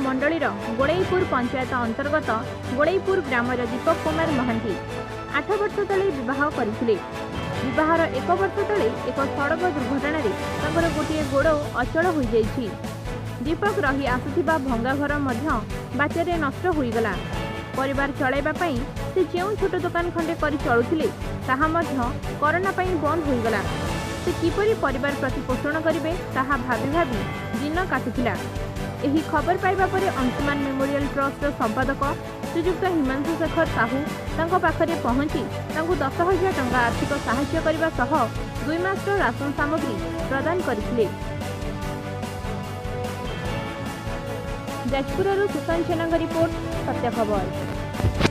मंडलीर गोलईपुर पंचायत अंतर्गत गोलईपुर ग्रामर दीपक कुमार महांती 8 वर्ष तले विवाह करथिले। विवाहर 1 वर्ष तले एक सड़क दुर्घटना तांकर गोटे गोड़ अचल हो जाइछि। दीपक रही आसुथिबा भंगा घर मध्य बात्यारे नष्ट होईगला। परिवार चलाइबा पई से जेउ छोट दुकान खंडे करी चलुथिले ताहा मध्य कोरोना पई बंद होईगला। से किपरि परिवार प्रतिपोषण करिवे ताहा भाबी भाबी दिन काटुथिला। एही खबर पाइबा परे अंशुमान मेमोरियल ट्रस्ट संपादक श्रीजुक्त हिमांशु शेखर साहू तांको पाखरे पहुंची तांको 10,000 टंका आर्थिक सहायता करबा सह 2 मासर राशन सामग्री प्रदान करथिले। जाजपुरରୁ सुशांत सेनाଙ୍କ रिपोर्ट सत्य खबर।